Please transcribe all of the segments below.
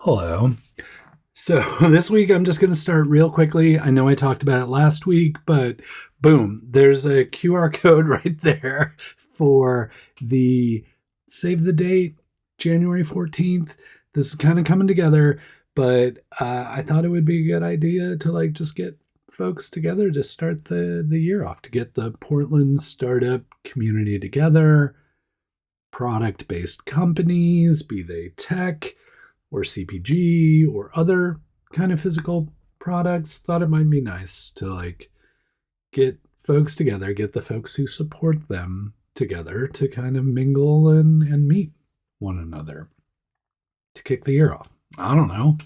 Hello. So this week I'm just going to start real quickly. I know I talked about it last week, but boom, there's a QR code right there for the save the date, January 14th. This is kind of coming together, but I thought it would be a good idea to just get folks together to start the year off, to get the Portland startup community together, product-based companies, be they tech, or CPG or other kind of physical products. Thought it might be nice to get folks together, get the folks who support them together to kind of mingle and meet one another to kick the year off. I don't know.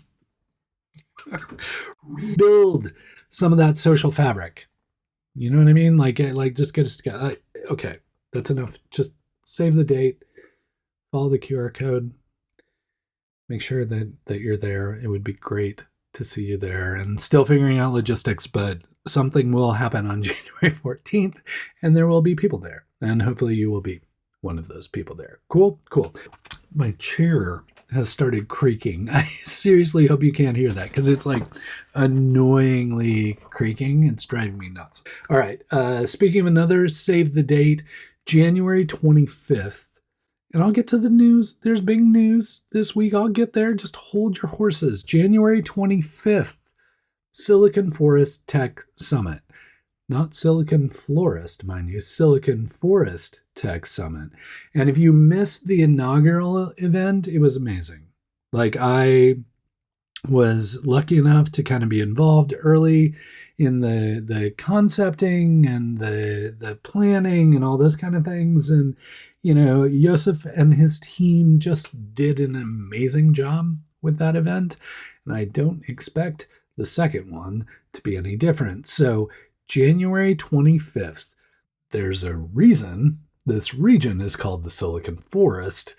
Rebuild some of that social fabric. You know what I mean? Just get us together. Okay, that's enough. Just save the date, follow the QR code. Make sure that you're there. It would be great to see you there. And still figuring out logistics, but something will happen on January 14th, and there will be people there. And hopefully you will be one of those people there. Cool. My chair has started creaking. I seriously hope you can't hear that because it's annoyingly creaking. It's driving me nuts. All right. Speaking of another, save the date, January 25th. And I'll get to the news. There's big news this week. I'll get there. Just hold your horses. January 25th, Silicon Forest Tech Summit. Not Silicon Florist, mind you. Silicon Forest Tech Summit. And if you missed the inaugural event, it was amazing. I was lucky enough to kind of be involved early in the concepting and the planning and all those kind of things. And Joseph and his team just did an amazing job with that event, and I don't expect the second one to be any different. So January 25th, there's a reason this region is called the Silicon Forest,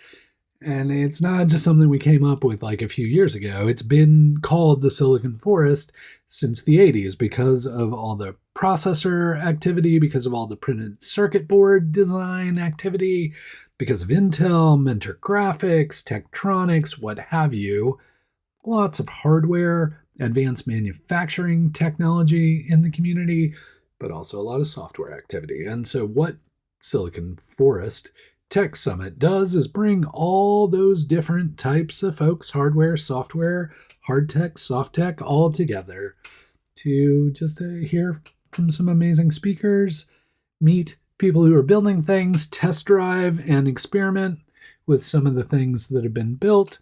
and it's not just something we came up with a few years ago. It's been called the Silicon Forest since the 80s because of all the processor activity, because of all the printed circuit board design activity, because of Intel, Mentor Graphics, Tektronix, what have you. Lots of hardware, advanced manufacturing technology in the community, but also a lot of software activity. And so what Silicon Forest Tech Summit does is bring all those different types of folks, hardware, software, hard tech, soft tech, all together to just hear from some amazing speakers, meet people who are building things, test drive and experiment with some of the things that have been built.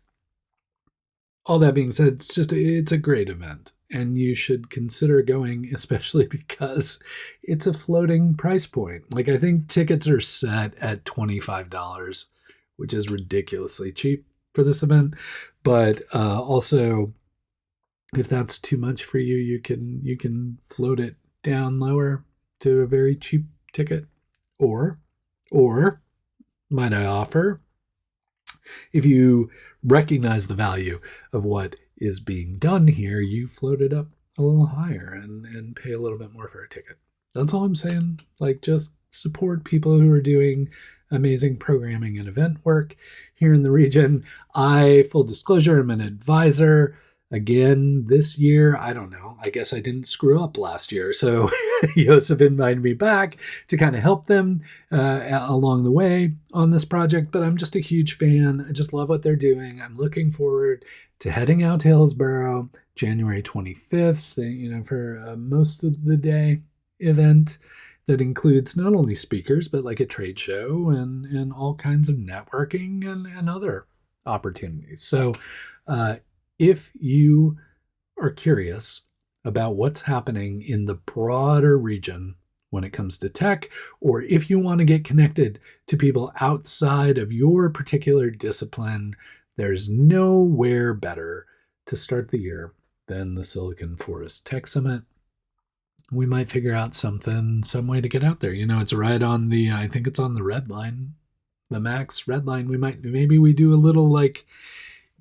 All that being said, it's a great event, and you should consider going, especially because it's a floating price point. I think tickets are set at $25, which is ridiculously cheap for this event. But also, if that's too much for you, you can float it down lower to a very cheap ticket. Or might I offer, if you recognize the value of what is being done here, you float it up a little higher and pay a little bit more for a ticket. That's all I'm saying. Just support people who are doing amazing programming and event work here in the region. Full disclosure, I'm an advisor. Again, this year, I don't know. I guess I didn't screw up last year. So Joseph invited me back to kind of help them along the way on this project. But I'm just a huge fan. I just love what they're doing. I'm looking forward to heading out to Hillsborough January 25th, for most of the day event that includes not only speakers, but a trade show and all kinds of networking and other opportunities. So, if you are curious about what's happening in the broader region when it comes to tech, or if you want to get connected to people outside of your particular discipline, there's nowhere better to start the year than the Silicon Forest Tech Summit. We might figure out some way to get out there. It's right on I think it's on the red line, the Max red line. Maybe we do a little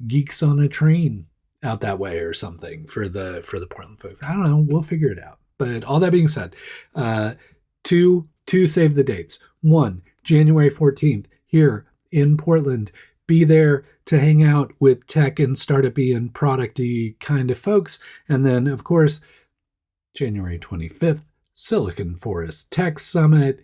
geeks on a train out that way or something for the Portland folks. I don't know. We'll figure it out. But all that being said, two save the dates. One, January 14th here in Portland. be there to hang out with tech and startup-y and product-y kind of folks. And then, of course, January 25th, Silicon Florist Tech Summit.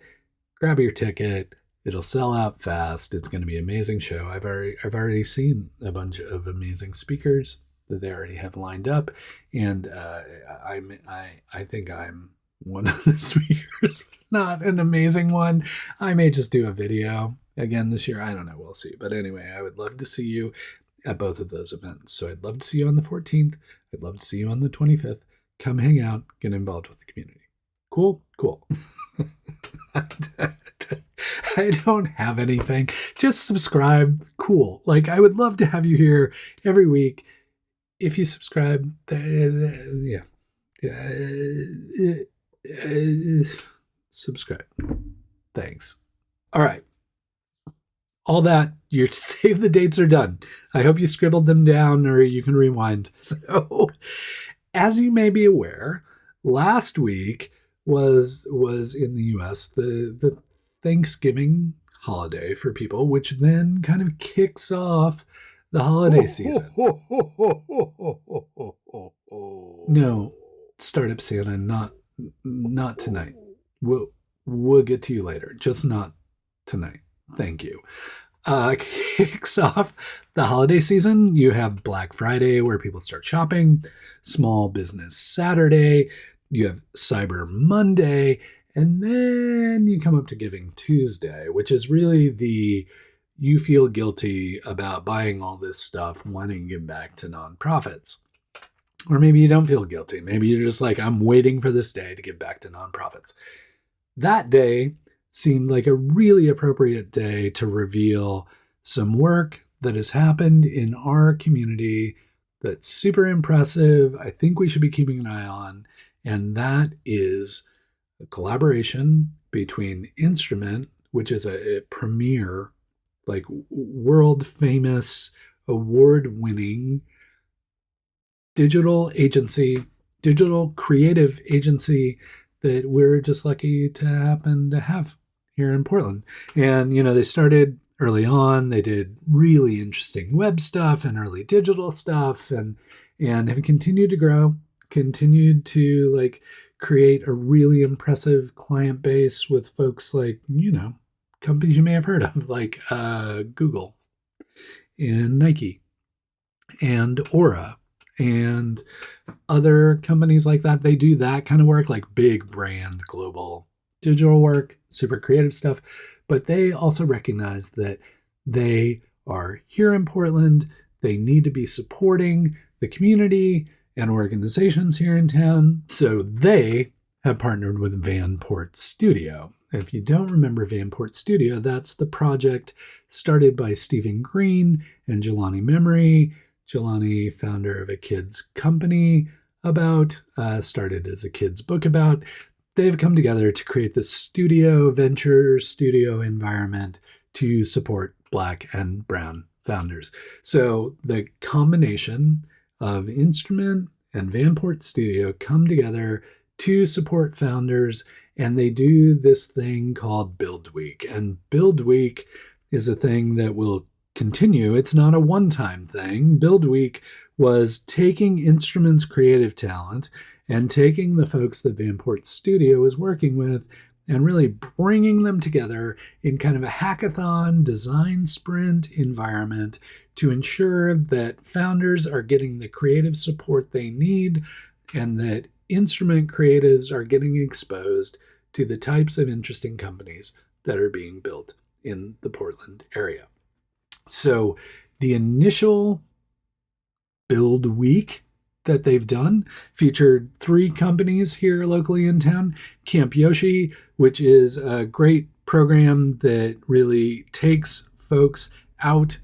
Grab your ticket. It'll sell out fast. It's going to be an amazing show. I've already seen a bunch of amazing speakers that they already have lined up, and I think I'm one of the speakers, not an amazing one. I may just do a video again this year. I don't know. We'll see. But anyway, I would love to see you at both of those events. So I'd love to see you on the 14th. I'd love to see you on the 25th. Come hang out, get involved with the community. Cool. I don't have anything. Just subscribe. Cool. Like, I would love to have you here every week. If you subscribe, subscribe. Thanks. All right. All that, your save the dates are done. I hope you scribbled them down, or you can rewind. So, as you may be aware, last week was in the US the Thanksgiving holiday for people, which then kind of kicks off the holiday season. No, Startup Santa, not tonight. We'll get to you later, just not tonight. Thank you. Kicks off the holiday season. You have Black Friday, where people start shopping, Small Business Saturday, you have Cyber Monday, and then you come up to Giving Tuesday, which is really you feel guilty about buying all this stuff, wanting to give back to nonprofits. Or maybe you don't feel guilty. Maybe you're just like, I'm waiting for this day to give back to nonprofits. That day seemed like a really appropriate day to reveal some work that has happened in our community that's super impressive. I think we should be keeping an eye on. And that is a collaboration between Instrument, which is a premier, like world famous, award-winning digital creative agency that we're just lucky to happen to have here in Portland. And, they started early on. They did really interesting web stuff and early digital stuff, and have continued to grow, continued to create a really impressive client base with folks like, companies you may have heard of, like Google and Nike and Aura and other companies like that. They do that kind of work, like big brand, global digital work, super creative stuff. But they also recognize that they are here in Portland. They need to be supporting the community and organizations here in town. So they have partnered with Vanport Studio. If you don't remember Vanport Studio, that's the project started by Stephen Green and Jelani Memory. Jelani, founder of a kids company started as a kids book about. They've come together to create this venture studio environment to support Black and Brown founders. So the combination of Instrument and Vanport Studio come together to support founders, and they do this thing called Build Week. And Build Week is a thing that will continue. It's not a one-time thing. Build Week was taking Instrument's creative talent and taking the folks that Vanport Studio is working with and really bringing them together in kind of a hackathon design sprint environment to ensure that founders are getting the creative support they need and that Instrument creatives are getting exposed to the types of interesting companies that are being built in the Portland area. So the initial Build Week that they've done featured 3 companies here locally in town. Camp Yoshi, which is a great program that really takes folks out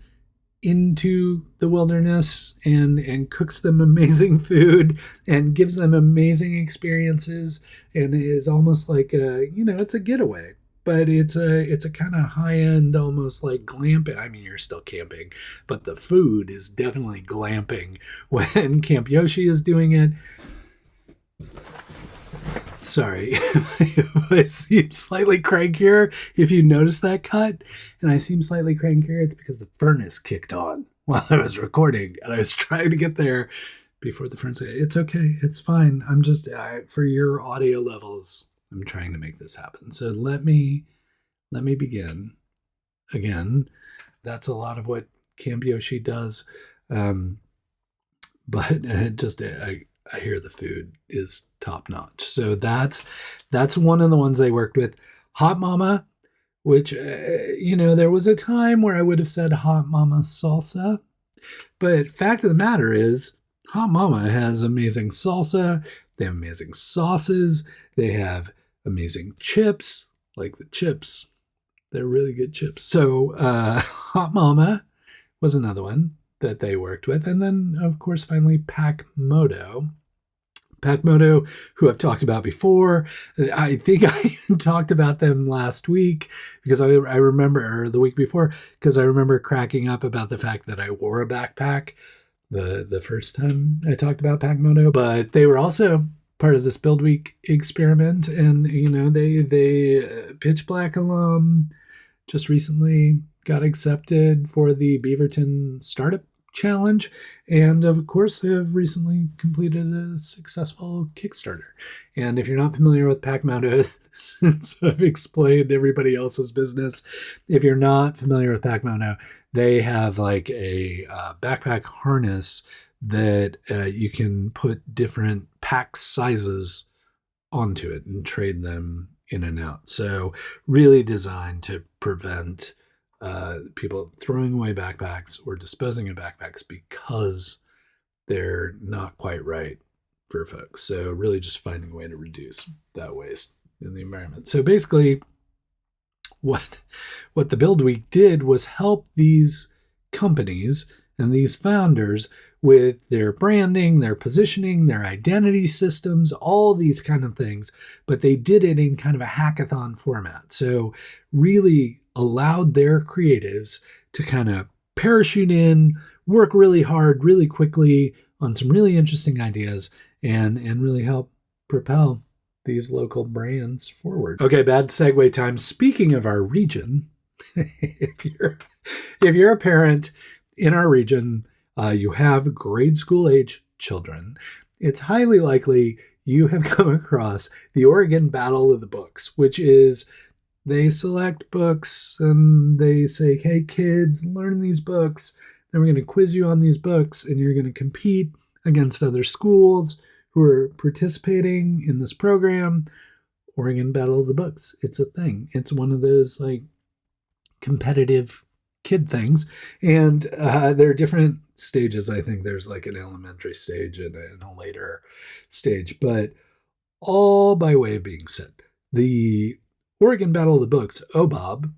into the wilderness and cooks them amazing food and gives them amazing experiences, and is almost like it's a getaway, but it's a kind of high-end, almost like glamping. I mean, you're still camping, but the food is definitely glamping when Camp Yoshi is doing it. Sorry, if I seem slightly crankier. If you notice that cut and I seem slightly crankier, it's because the furnace kicked on while I was recording and I was trying to get there before the furnace. It's okay. It's fine. I'm just, for your audio levels, I'm trying to make this happen. So let me begin. Again, that's a lot of what Cambioshi does. But I hear the food is top notch. So that's one of the ones they worked with. Hot Mama, which, there was a time where I would have said Hot Mama salsa. But fact of the matter is, Hot Mama has amazing salsa. They have amazing sauces. They have amazing chips, like the chips. They're really good chips. So Hot Mama was another one that they worked with. And then, of course, finally, Pakmoto. Pakmoto, who I've talked about before. I think I talked about them last week because I remember, or the week before, because I remember cracking up about the fact that I wore a backpack the first time I talked about Pakmoto. But they were also part of this Build Week experiment. And, they Pitch Black alum just recently got accepted for the Beaverton Startup Challenge, and of course have recently completed a successful Kickstarter. And if you're not familiar with Pakmoto, since I've explained everybody else's business, if you're not familiar with Pakmoto, they have like a backpack harness that you can put different pack sizes onto it and trade them in and out. So really designed to prevent people throwing away backpacks or disposing of backpacks because they're not quite right for folks. So really just finding a way to reduce that waste in the environment. So basically what the Build Week did was help these companies and these founders with their branding, their positioning, their identity systems, all these kind of things, but they did it in kind of a hackathon format. So really allowed their creatives to kind of parachute in, work really hard, really quickly on some really interesting ideas and really help propel these local brands forward. Okay, bad segue time. Speaking of our region, if you're a parent in our region, you have grade school age children, it's highly likely you have come across the Oregon Battle of the Books, which is they select books and they say, hey, kids, learn these books. Then we're going to quiz you on these books and you're going to compete against other schools who are participating in this program. Oregon Battle of the Books. It's a thing. It's one of those like competitive kid things. And there are different stages. I think there's like an elementary stage and a later stage. But all by way of being said, the Oregon Battle of the Books, OBOB,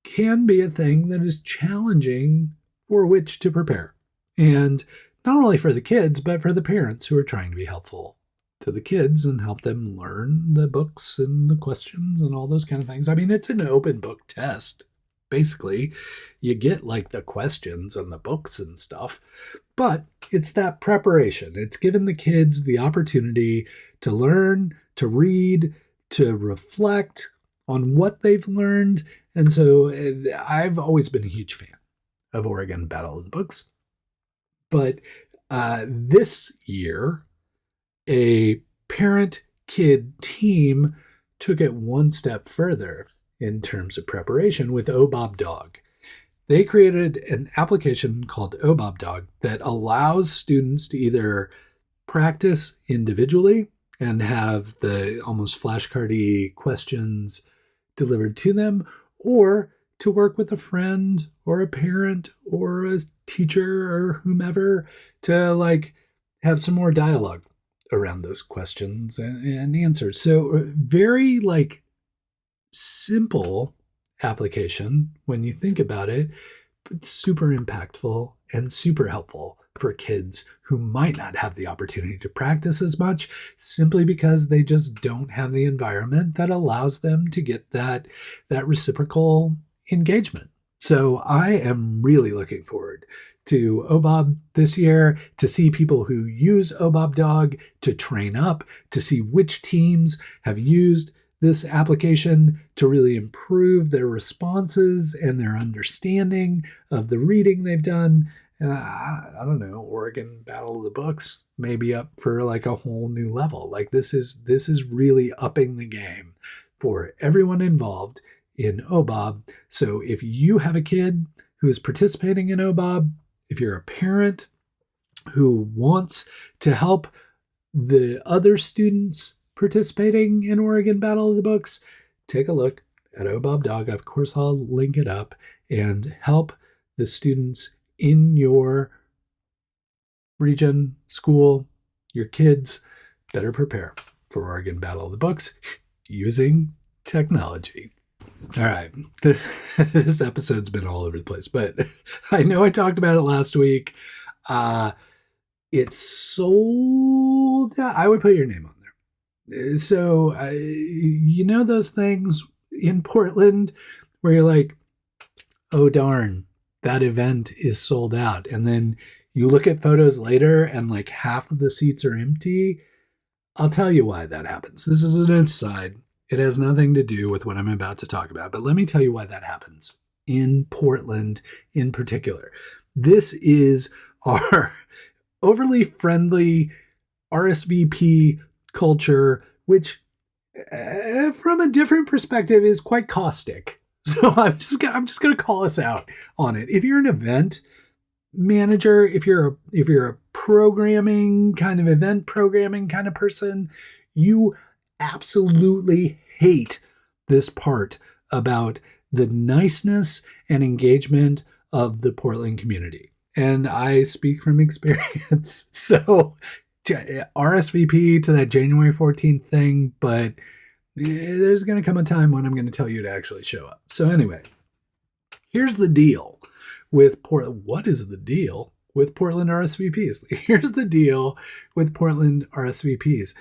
can be a thing that is challenging for which to prepare. And not only for the kids, but for the parents who are trying to be helpful to the kids and help them learn the books and the questions and all those kind of things. I mean, it's an open book test. Basically, you get like the questions and the books and stuff, but it's that preparation. It's given the kids the opportunity to learn, to read, to reflect on what they've learned. And so I've always been a huge fan of Oregon Battle of the Books. But this year, a parent-kid team took it one step further in terms of preparation with OBOB Dog. They created an application called OBOB Dog that allows students to either practice individually and have the almost flashcardy questions delivered to them, or to work with a friend or a parent or a teacher or whomever to like have some more dialogue around those questions and answers. So very like simple application when you think about it, but super impactful and super helpful for kids who might not have the opportunity to practice as much simply because they just don't have the environment that allows them to get that reciprocal engagement. So I am really looking forward to OBOB this year to see people who use OBOB Dog to train up, to see which teams have used this application to really improve their responses and their understanding of the reading they've done. And I don't know, Oregon Battle of the Books may be up for like a whole new level. Like this is really upping the game for everyone involved in OBOB. So if you have a kid who is participating in OBOB, if you're a parent who wants to help the other students participating in Oregon Battle of the Books, take a look at OBOB Dog. Of course, I'll link it up, and help the students in your region, school, your kids better prepare for Oregon Battle of the Books using technology. All right, this episode's been all over the place, but I know I talked about it last week. It's sold. I would put your name on there. So, you know those things in Portland where you're like, oh, darn, that event is sold out. And then you look at photos later and like half of the seats are empty. I'll tell you why that happens. This is an aside. It has nothing to do with what I'm about to talk about, but let me tell you why that happens in Portland in particular. This is our overly friendly RSVP culture, which from a different perspective is quite caustic. So I'm just going to call us out on it. If you're an event manager, if you're a programming kind of event programming kind of person, you absolutely hate this part about the niceness and engagement of the Portland community. And I speak from experience. So RSVP to that January 14th thing, but there's going to come a time when I'm going to tell you to actually show up. So anyway, here's the deal with Portland. What is the deal with Portland RSVPs? Here's the deal with Portland RSVPs.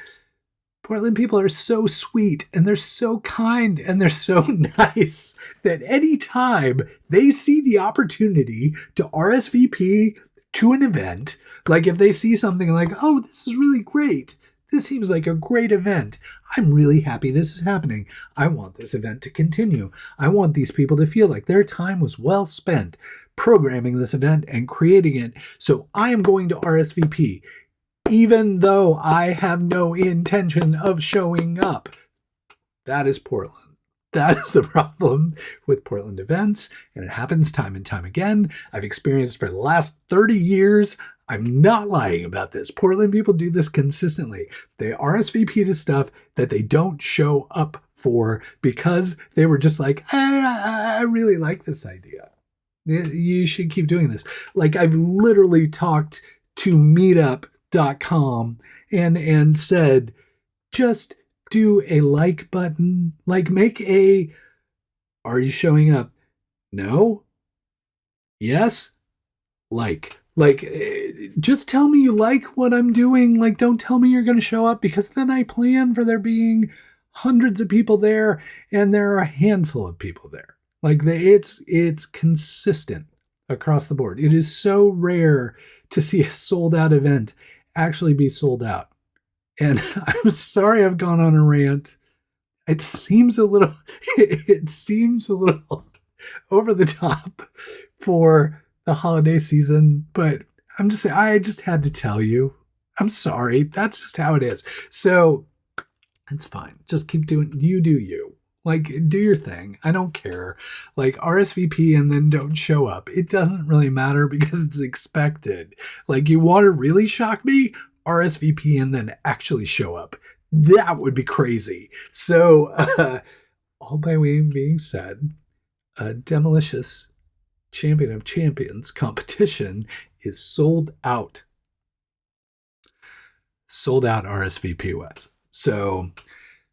Portland people are so sweet and they're so kind and they're so nice that anytime they see the opportunity to RSVP to an event, like if they see something like, oh, this is really great. This seems like a great event. I'm really happy this is happening. I want this event to continue. I want these people to feel like their time was well spent programming this event and creating it. So I am going to RSVP. Even though I have no intention of showing up. That is Portland. That is the problem with Portland events, and it happens time and time again. I've experienced for the last 30 years. I'm not lying about this. Portland people do this consistently. They RSVP to stuff that they don't show up for because they were just like, I really like this idea. You should keep doing this. Like I've literally talked to Meetup.com and said, just do a like button, like make a, are you showing up? No? Yes? Like, just tell me you like what I'm doing. Like, don't tell me you're going to show up, because then I plan for there being hundreds of people there and there are a handful of people there. Like it's consistent across the board. It is so rare to see a sold out event actually be sold out. And I'm sorry I've gone on a rant. It seems a little over the top for the holiday season, but I'm just saying, I just had to tell you. I'm sorry. That's just how it is. So it's fine. Just keep doing, you do you. Like, do your thing. I don't care. Like, RSVP and then don't show up. It doesn't really matter because it's expected. Like, you want to really shock me? RSVP and then actually show up. That would be crazy. So, all by way of being said, Demolicious Champion of Champions competition is sold out. Sold out RSVP-wise. So,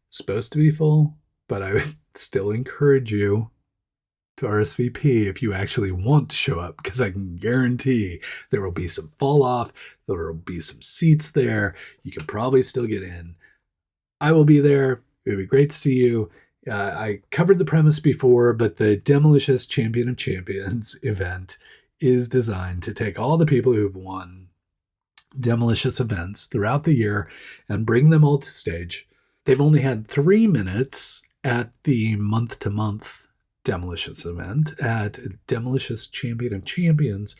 supposed to be full, but I would still encourage you to RSVP if you actually want to show up, because I can guarantee there will be some fall off. There will be some seats there. You can probably still get in. I will be there. It would be great to see you. I covered the premise before, but the Demolicious Champion of Champions event is designed to take all the people who've won Demolicious events throughout the year and bring them all to stage. They've only had 3 minutes at the month-to-month Demolicious event. At Demolicious Champion of Champions,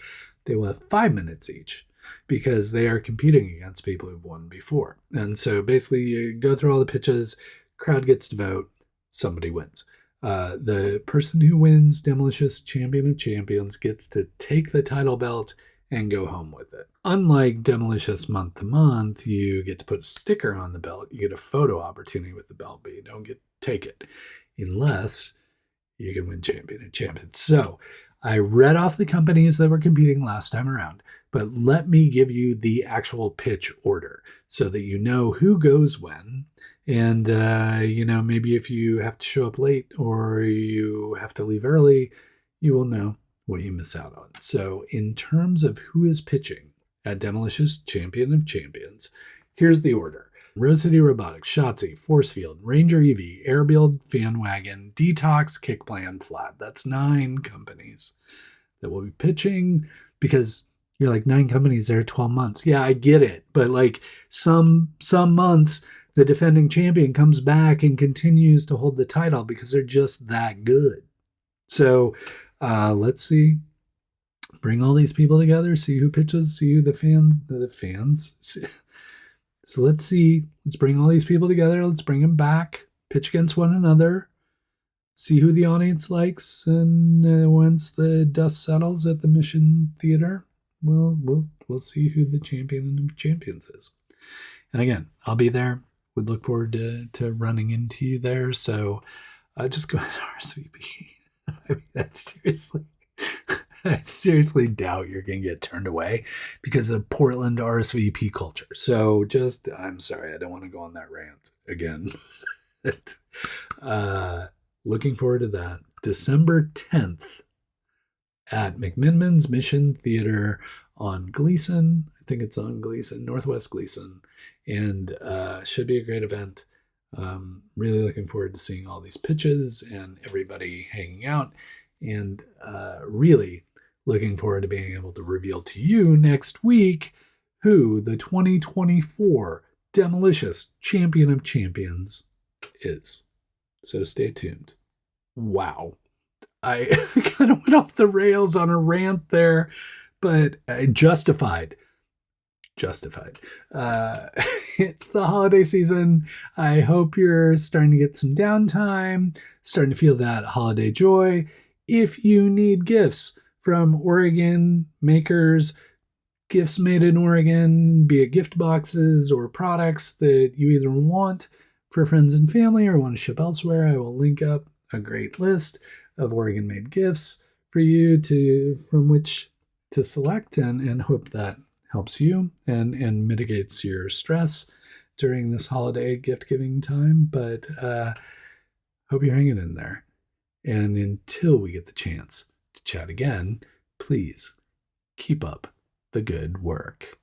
they will have 5 minutes each because they are competing against people who've won before. And so basically you go through all the pitches, crowd gets to vote, somebody wins. The person who wins Demolicious Champion of Champions gets to take the title belt and go home with it. Unlike Demolicious month to month, you get to put a sticker on the belt. You get a photo opportunity with the belt, but you don't get to take it unless you can win Champion of Champions. So I read off the companies that were competing last time around, but let me give you the actual pitch order so that you know who goes when. And, maybe if you have to show up late or you have to leave early, you will know what you miss out on. So in terms of who is pitching at Demolicious Champion of Champions, here's the order. Rose City Robotics, Shotzi, Forcefield, Ranger EV, Airbuild, Fanwagon, Detox, Kickplan, Flat. That's 9 companies that will be pitching because you're like 9 companies there, 12 months. Yeah, I get it. But like some months, the defending champion comes back and continues to hold the title because they're just that good. So let's see. Bring all these people together, see who pitches, see who the fans. So let's see. Let's bring all these people together. Let's bring them back, pitch against one another, see who the audience likes. And once the dust settles at the Mission Theater, we'll see who the champion of champions is. And again, I'll be there. Would look forward to running into you there. So just go ahead and RSVP. I mean, I seriously doubt you're going to get turned away because of Portland RSVP culture. So I'm sorry, I don't want to go on that rant again. Looking forward to that. December 10th at McMinman's Mission Theater on Gleason. I think it's on Gleason, Northwest Gleason. And should be a great event. Really looking forward to seeing all these pitches and everybody hanging out. And really looking forward to being able to reveal to you next week who the 2024 Demolicious Champion of Champions is. So stay tuned. Wow. I kind of went off the rails on a rant there, but justified. It's the holiday season. I hope you're starting to get some downtime, starting to feel that holiday joy. If you need gifts from Oregon makers, gifts made in Oregon, be it gift boxes or products that you either want for friends and family or want to ship elsewhere, I will link up a great list of Oregon made gifts for you from which to select and hope that helps you and mitigates your stress during this holiday gift giving time. But hope you're hanging in there. And until we get the chance to chat again, please keep up the good work.